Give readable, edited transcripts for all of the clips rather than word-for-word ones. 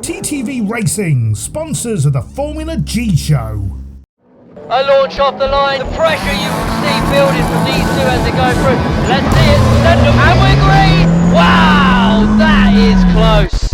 TTV Racing, sponsors of the Formula G show. A launch off the line, the pressure you will see building from these two as they go through. Let's see it, and we're green! Wow, that is close.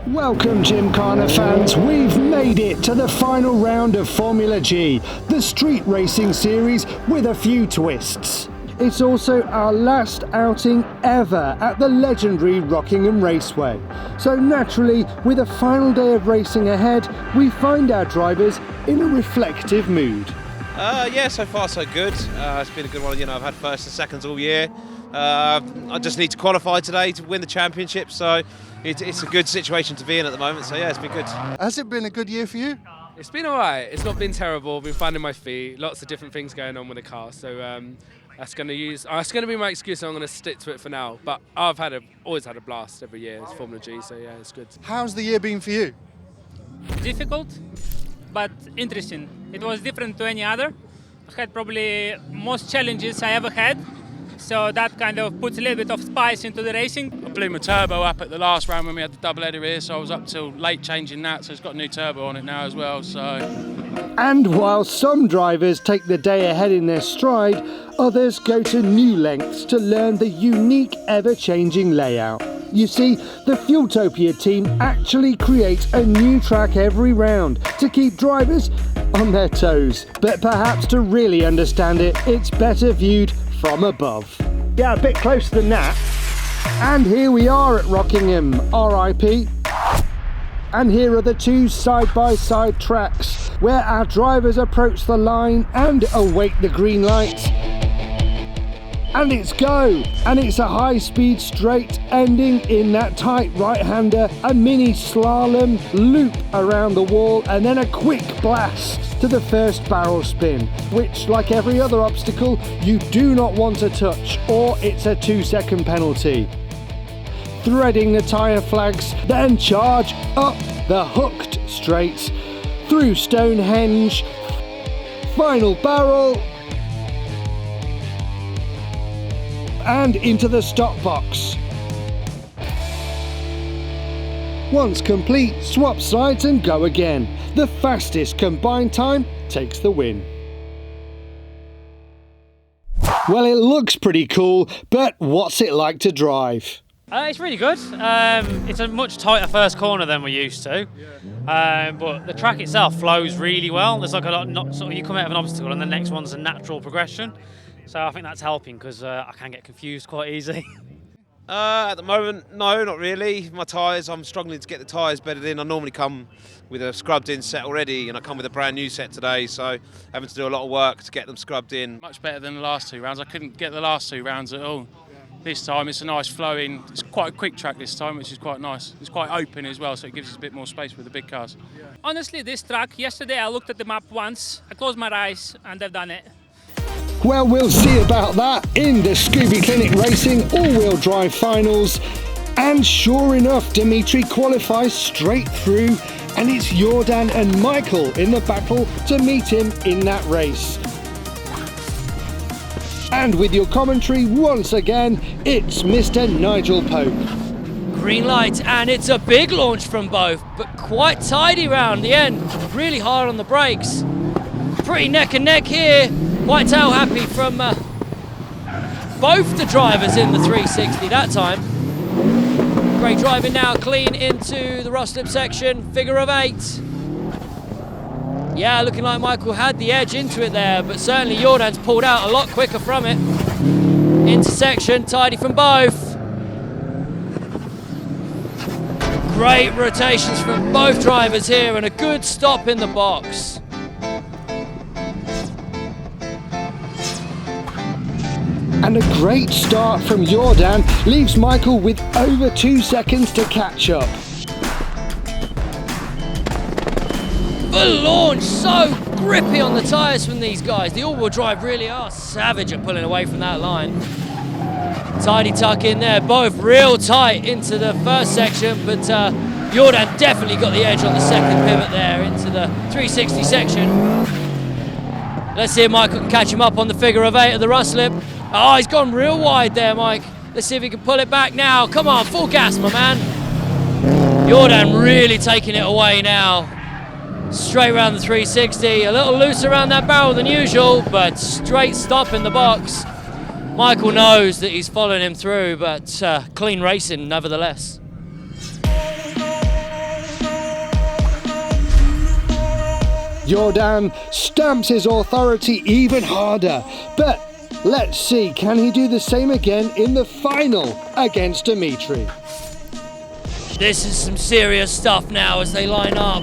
Welcome Gymkhana fans, we've made it to the final round of Formula G, the street racing series with a few twists. It's also our last outing ever at the legendary Rockingham Raceway. So naturally, with a final day of racing ahead, we find our drivers in a reflective mood. Yeah, so far so good. It's been a good one. You know, I've had first and seconds all year. I just need to qualify today to win the championship, so it's a good situation to be in at the moment. So yeah, it's been good. Has it been a good year for you? It's been alright. It's not been terrible. I've been finding my feet. Lots of different things going on with the car. So that's going to be my excuse. So I'm going to stick to it for now. But I've always had a blast every year. It's Formula G, so yeah, it's good. How's the year been for you? Difficult, but interesting. It was different to any other. I had probably most challenges I ever had. So that kind of puts a little bit of spice into the racing. I blew my turbo up at the last round when we had the double header here, so I was up till late changing that, so it's got a new turbo on it now as well. So. And while some drivers take the day ahead in their stride, others go to new lengths to learn the unique ever-changing layout. You see, the Fueltopia team actually create a new track every round to keep drivers on their toes. But perhaps to really understand it, it's better viewed from above. Yeah, a bit closer than that. And here we are at Rockingham, RIP. And here are the two side-by-side tracks where our drivers approach the line and await the green light. And it's go! And it's a high-speed straight ending in that tight right-hander, a mini slalom loop around the wall, and then a quick blast to the first barrel spin, which, like every other obstacle, you do not want to touch, or it's a 2-second penalty. Threading the tyre flags, then charge up the hooked straights, through Stonehenge, final barrel, and into the stop box. Once complete, swap sides and go again. The fastest combined time takes the win. Well, it looks pretty cool, but what's it like to drive? It's really good. It's a much tighter first corner than we're used to, but the track itself flows really well. There's like a lot, sort of you come out of an obstacle and the next one's a natural progression. So I think that's helping because I can get confused quite easy. At the moment, no, not really. My tyres, I'm struggling to get the tyres bedded in. I normally come with a scrubbed in set already, and I come with a brand new set today, so having to do a lot of work to get them scrubbed in. Much better than the last 2 rounds. I couldn't get the last 2 rounds at all. This time it's a nice flowing, it's quite a quick track this time, which is quite nice. It's quite open as well, so it gives us a bit more space with the big cars. Honestly, this track, yesterday I looked at the map once, I closed my eyes and I've done it. Well, we'll see about that in the Scooby Clinic Racing all-wheel drive finals. And sure enough, Dimitri qualifies straight through, and it's Jordan and Michael in the battle to meet him in that race. And with your commentary, once again, it's Mr. Nigel Pope. Green light, and it's a big launch from both, but quite tidy round the end. Really hard on the brakes. Pretty neck and neck here. Quite tail happy from both the drivers in the 360 that time. Great driving now, clean into the Roslip section, figure of 8. Yeah, looking like Michael had the edge into it there, but certainly Jordan's pulled out a lot quicker from it. Intersection, tidy from both. Great rotations from both drivers here and a good stop in the box. And a great start from Jordan leaves Michael with over 2 seconds to catch up. The launch so grippy on the tyres from these guys. The all-wheel drive really are savage at pulling away from that line. Tidy tuck in there, both real tight into the first section, but Jordan definitely got the edge on the second pivot there into the 360 section. Let's see if Michael can catch him up on the figure of 8 of the Ruslip. Oh, he's gone real wide there, Mike. Let's see if he can pull it back now. Come on, full gas, my man. Jordan really taking it away now. Straight around the 360, a little loose around that barrel than usual, but straight stop in the box. Michael knows that he's following him through, but clean racing nevertheless. Jordan stamps his authority even harder, but let's see, can he do the same again in the final against Dimitri? This is some serious stuff now as they line up.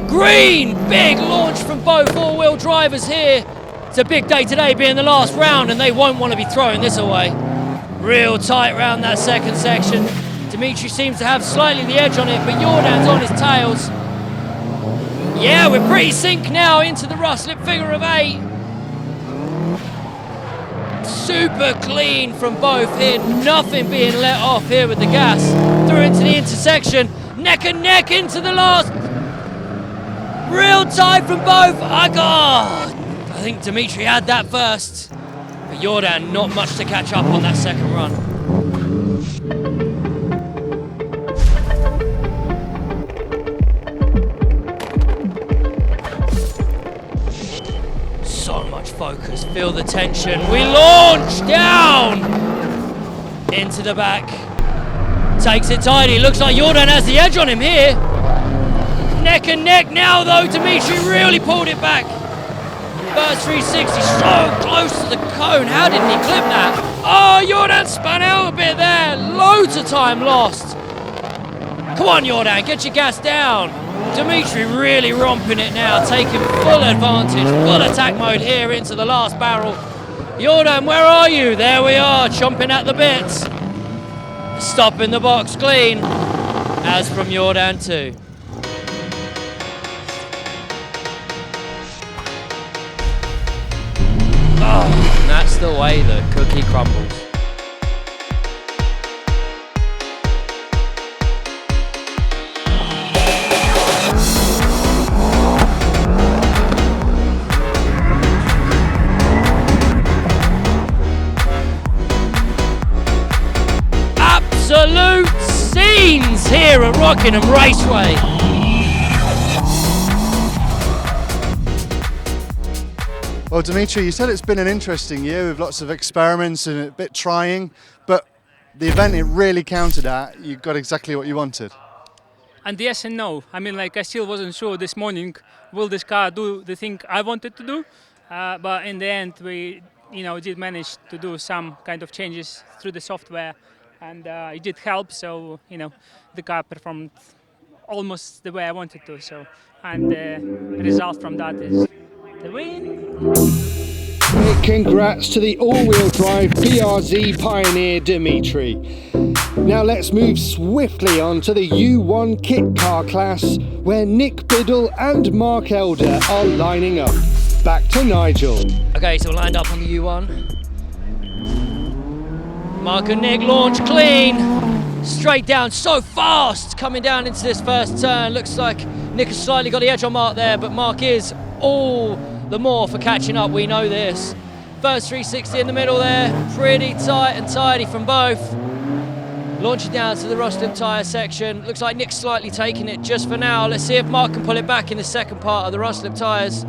Green, big launch from both all-wheel drivers here. It's a big day today being the last round and they won't want to be throwing this away. Real tight round that second section. Dimitri seems to have slightly the edge on it, but Jordan's on his tails. Yeah, we're pretty sync now into the Ruslip figure of 8. Super clean from both here, nothing being let off here with the gas. Through into the intersection, neck and neck into the last. Real tight from both. I think Dimitri had that first, but Jordan not much to catch up on that second run. So much focus, feel the tension. We launch down into the back. Takes it tidy, looks like Jordan has the edge on him here. Neck and neck now though, Dimitri really pulled it back. First 360, so close to the cone, how didn't he clip that? Oh, Jordan spun out a bit there, loads of time lost. Come on Jordan, get your gas down. Dimitri really romping it now, taking full advantage, full attack mode here into the last barrel. Jordan, where are you? There we are, chomping at the bits. Stop in the box clean, as from Jordan too. Oh, that's the way the cookie crumbles. Absolute scenes here at Rockingham Raceway. Well, Dimitri, you said it's been an interesting year with lots of experiments and a bit trying, but the event it really counted at, you got exactly what you wanted. And yes and no. I mean, like, I still wasn't sure this morning, will this car do the thing I wanted to do? But in the end, we, did manage to do some kind of changes through the software, and it did help. So, the car performed almost the way I wanted to. So, and the result from that is the win. Big congrats to the all-wheel drive BRZ pioneer Dimitri. Now let's move swiftly on to the U1 kit car class, where Nick Biddle and Mark Elder are lining up. Back to Nigel. Okay, so lined up on the U1. Mark and Nick launch clean. Straight down, so fast coming down into this first turn. Looks like Nick has slightly got the edge on Mark there, but Mark is all the more for catching up, we know this. First 360 in the middle there, pretty tight and tidy from both. Launching down to the Ruslip tyre section. Looks like Nick's slightly taking it just for now. Let's see if Mark can pull it back in the second part of the Ruslip tyres.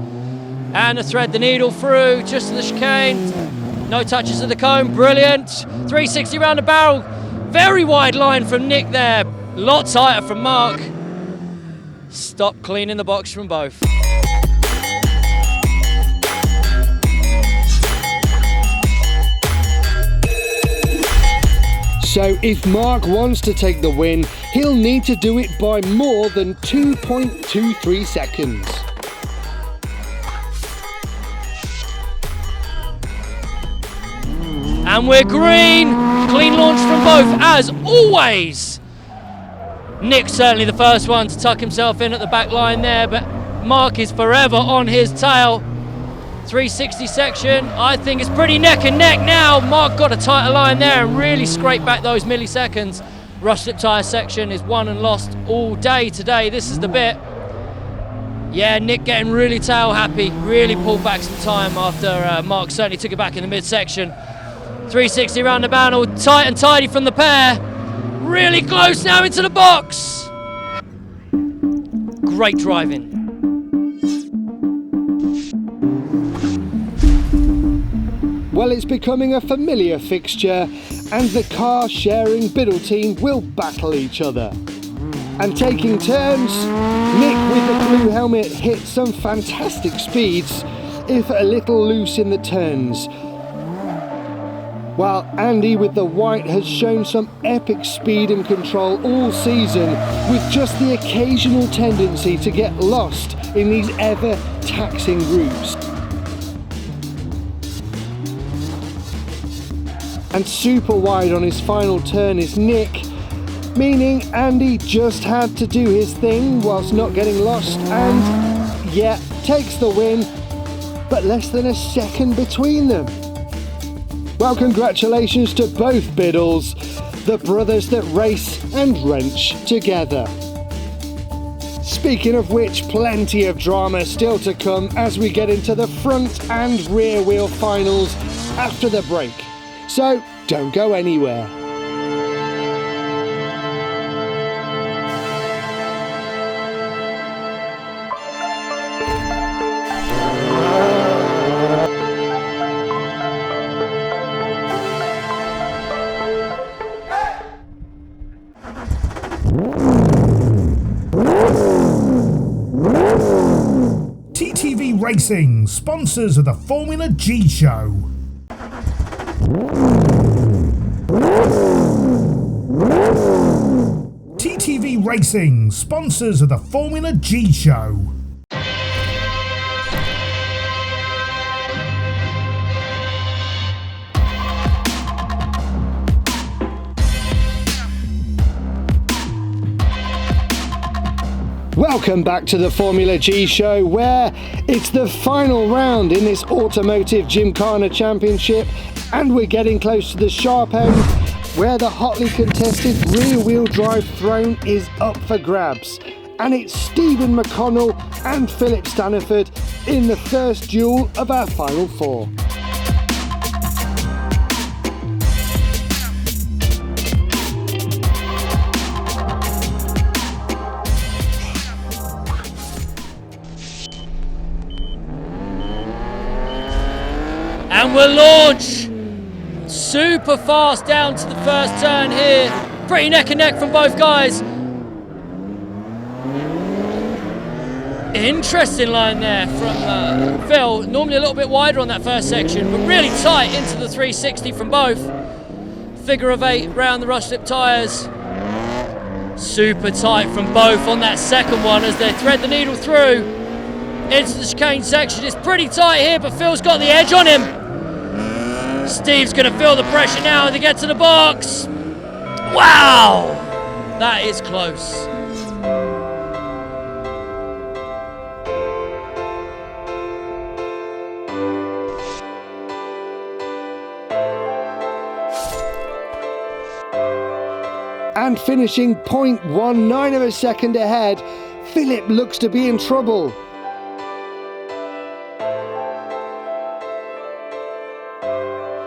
And to thread the needle through, just to the chicane. No touches of the cone, brilliant. 360 round the barrel. Very wide line from Nick there. A lot tighter from Mark. Stop clean in the box from both. So if Mark wants to take the win, he'll need to do it by more than 2.23 seconds. And we're green. Clean launch from both, as always. Nick certainly the first one to tuck himself in at the back line there, but Mark is forever on his tail. 360 section, I think it's pretty neck and neck now. Mark got a tighter line there and really scraped back those milliseconds. Rush slip tyre section is won and lost all day today. This is the bit. Yeah, Nick getting really tail happy, really pulled back some time after Mark certainly took it back in the midsection. 360 around the band, all tight and tidy from the pair. Really close now into the box. Great driving. Well, it's becoming a familiar fixture, and the car-sharing Biddle team will battle each other. And taking turns, Nick with the blue helmet hit some fantastic speeds, if a little loose in the turns. While Andy with the white has shown some epic speed and control all season, with just the occasional tendency to get lost in these ever-taxing routes. And super wide on his final turn is Nick, meaning Andy just had to do his thing whilst not getting lost and, yeah, takes the win, but less than a second between them. Well, congratulations to both Biddles, the brothers that race and wrench together. Speaking of which, plenty of drama still to come as we get into the front and rear wheel finals after the break. So don't go anywhere. TTV Racing, sponsors of the Formula G show. TTV Racing, sponsors of the Formula G show. Welcome back to the Formula G show, where it's the final round in this automotive Gymkhana championship, and we're getting close to the sharp end, where the hotly contested rear-wheel drive throne is up for grabs. And it's Stephen McConnell and Philip Staniford in the first duel of our final four. And we'll launch super fast down to the first turn here. Pretty neck and neck from both guys. Interesting line there from Phil. Normally a little bit wider on that first section, but really tight into the 360 from both. Figure of 8 round the rush slip tyres. Super tight from both on that second one as they thread the needle through into the chicane section. It's pretty tight here, but Phil's got the edge on him. Steve's going to feel the pressure now as they get to the box. Wow! That is close. And finishing 0.19 of a second ahead, Philip looks to be in trouble.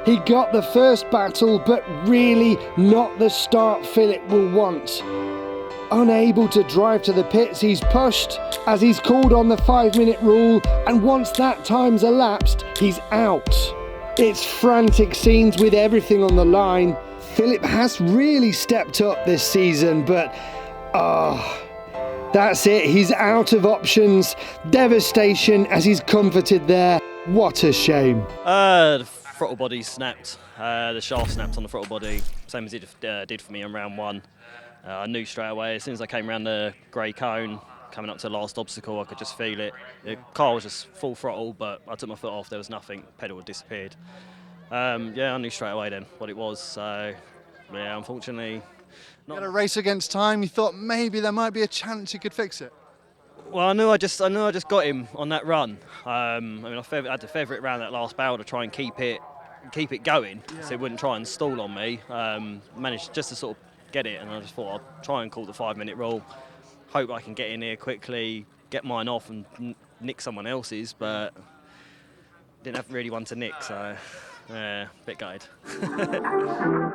He got the first battle, but really not the start Philip will want. Unable to drive to the pits, he's pushed as he's called on the 5-minute rule, and once that time's elapsed, he's out. It's frantic scenes with everything on the line. Philip has really stepped up this season, but that's it, he's out of options. Devastation as he's comforted there. What a shame. The throttle body snapped, the shaft snapped on the throttle body, same as it did for me on round 1. I knew straight away, as soon as I came around the grey cone, coming up to the last obstacle, I could just feel it. The car was just full throttle, but I took my foot off, there was nothing, pedal had disappeared. Yeah, I knew straight away then what it was, so yeah, unfortunately. You had a race against time, you thought maybe there might be a chance you could fix it? Well, I knew I just got him on that run. I had to feather it around that last barrel to try and keep it going, so it wouldn't try and stall on me. Managed just to sort of get it, and I just thought I'd try and call the 5-minute rule. Hope I can get in here quickly, get mine off, and nick someone else's, but didn't have really one to nick, so bit gutted.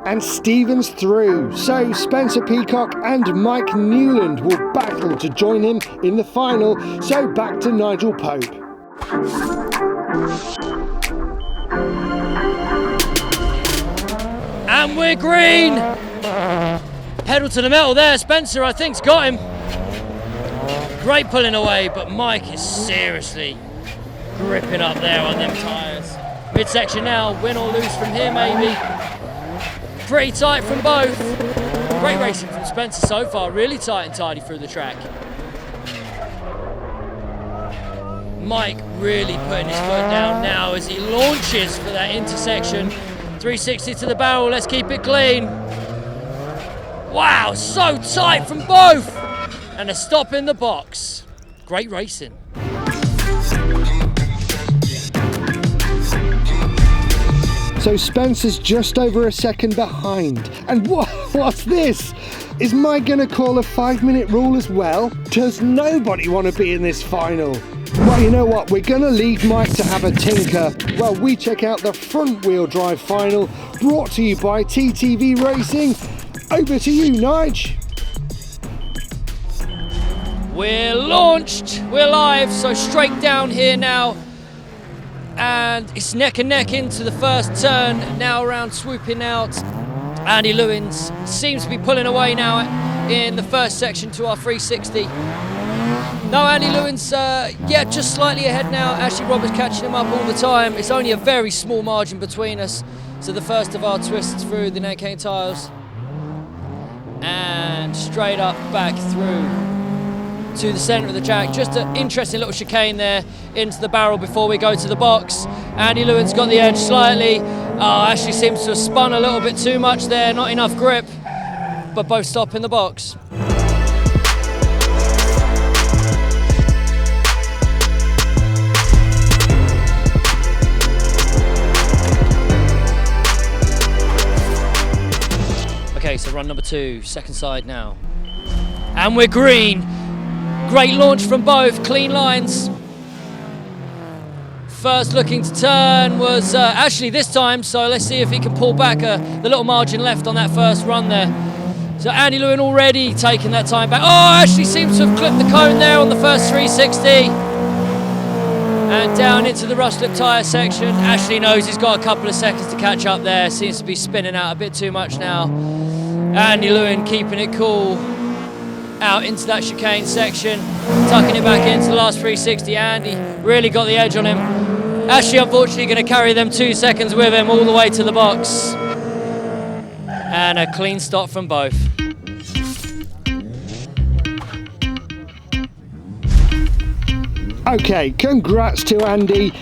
And Stephen's through, so Spencer Peacock and Mike Newland will battle to join him in the final, so back to Nigel Pope. And we're green! Pedal to the metal there, Spencer I think's got him. Great pulling away, but Mike is seriously gripping up there on them tyres. Midsection now, win or lose from here maybe. Pretty tight from both. Great racing from Spencer so far, really tight and tidy through the track. Mike really putting his foot down now as he launches for that intersection. 360 to the barrel, let's keep it clean. Wow, so tight from both. And a stop in the box. Great racing. So Spencer's just over a second behind. And what's this? Is Mike going to call a 5-minute rule as well? Does nobody want to be in this final? Well, you know what? We're going to leave Mike to have a tinker while we check out the front-wheel drive final, brought to you by TTV Racing. Over to you, Nige. We're launched, we're live, so straight down here now. And it's neck and neck into the first turn, now around swooping out. Andy Lewins seems to be pulling away now in the first section to our 360. No, Andy Lewins, just slightly ahead now. Ashley Roberts catching him up all the time. It's only a very small margin between us. So the first of our twists through the Nakane tiles. And straight up back through to the centre of the track. Just an interesting little chicane there into the barrel before we go to the box. Andy Lewin's got the edge slightly. Ashley seems to have spun a little bit too much there, not enough grip, but both stop in the box. Okay, so run number 2, second side now. And we're green. Great launch from both, clean lines. First looking to turn was Ashley this time, so let's see if he can pull back the little margin left on that first run there. So Andy Lewin already taking that time back. Oh, Ashley seems to have clipped the cone there on the first 360. And down into the rust lip tyre section. Ashley knows he's got a couple of seconds to catch up there. Seems to be spinning out a bit too much now. Andy Lewin keeping it cool. Out into that chicane section, tucking it back into the last 360. Andy really got the edge on him. Ashley unfortunately going to carry them 2 seconds with him all the way to the box. And a clean stop from both. Okay, congrats to Andy.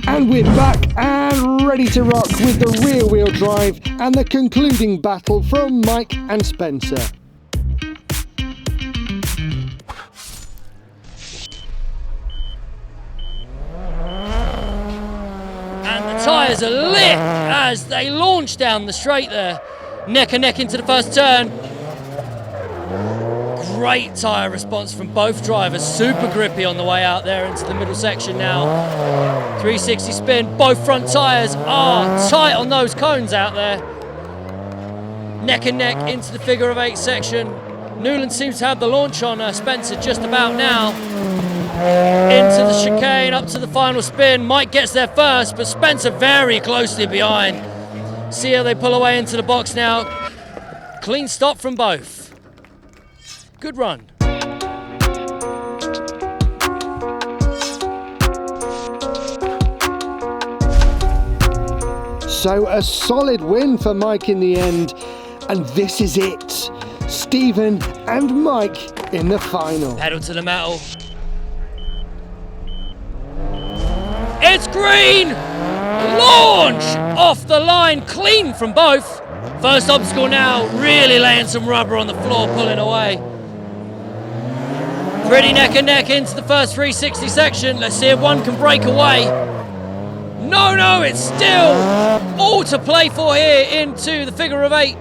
And we're back and ready to rock with the rear wheel drive and the concluding battle from Mike and Spencer. Tyres are lit as they launch down the straight there. Neck and neck into the first turn. Great tyre response from both drivers. Super grippy on the way out there into the middle section now. 360 spin. Both front tyres are tight on those cones out there. Neck and neck into the figure of 8 section. Newland seems to have the launch on Spencer just about now. Into the chicane, up to the final spin. Mike gets there first, but Spencer very closely behind. See how they pull away into the box now. Clean stop from both. Good run. So a solid win for Mike in the end. And this is it. Stephen and Mike in the final. Pedal to the metal. It's green! Launch! Off the line, clean from both. First obstacle now, really laying some rubber on the floor, pulling away. Pretty neck and neck into the first 360 section. Let's see if one can break away. No, it's still all to play for here into the figure of 8.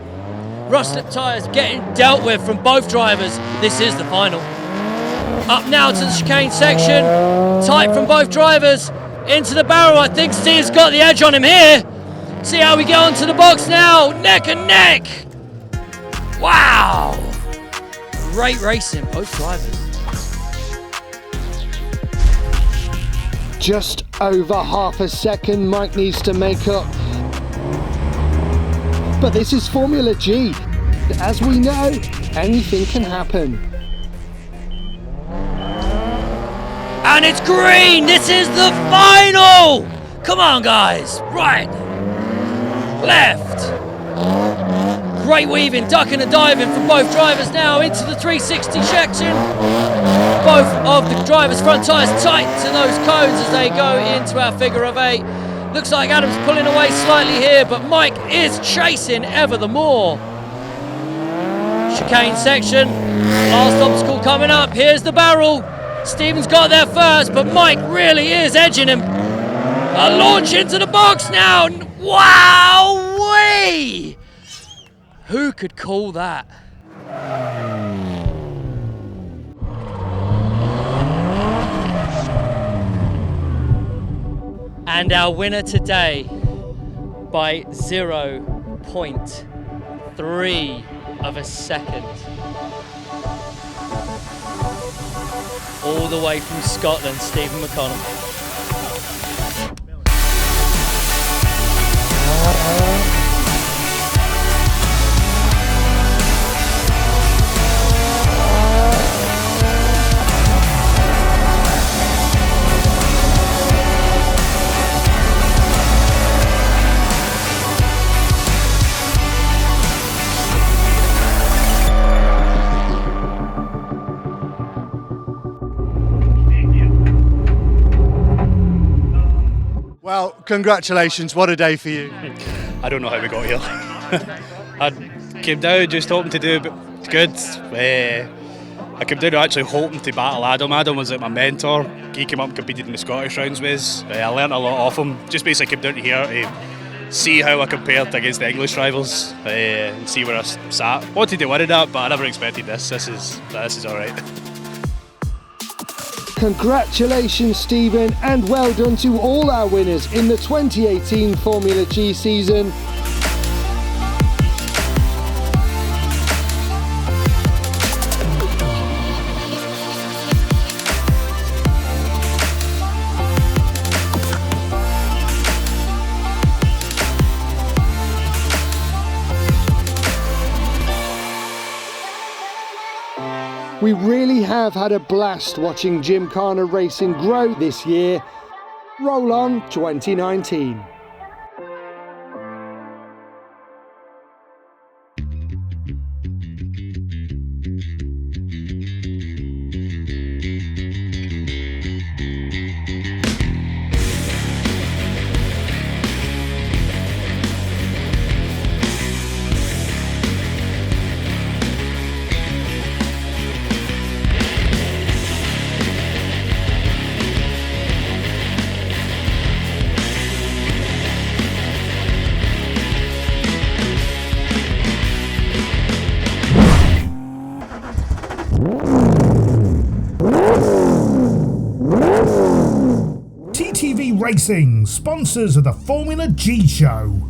Rust slip tyres getting dealt with from both drivers. This is the final. Up now to the chicane section. Tight from both drivers. Into the barrel. I think Steve's got the edge on him here. See how we get onto the box now. Neck and neck. Wow. Great racing, both drivers. Just over half a second Mike needs to make up. But this is Formula G. As we know, anything can happen. And it's green! This is the final! Come on, guys. Right. Left. Great weaving, ducking and diving from both drivers now into the 360 section. Both of the drivers' front tyres tight to those cones as they go into our figure of 8. Looks like Adam's pulling away slightly here, but Mike is chasing ever the more. Chicane section, last obstacle coming up. Here's the barrel. Stephen's got there first, but Mike really is edging him. A launch into the box now. Wow-wee! Who could call that? And our winner today by 0.3 of a second. All the way from Scotland, Stephen McConnell. Well, congratulations, what a day for you. I don't know how we got here. I came down just hoping to do good. I came down actually hoping to battle Adam. Adam was like my mentor. He came up and competed in the Scottish rounds with us. I learnt a lot off him. Just basically came down to here to see how I compared against the English rivals and see where I sat. Wanted to win it up, but I never expected this. This is alright. Congratulations, Stephen, and well done to all our winners in the 2018 Formula G season. We really have had a blast watching Gymkhana racing grow this year. Roll on 2019. TTV Racing, sponsors of the Formula G Show.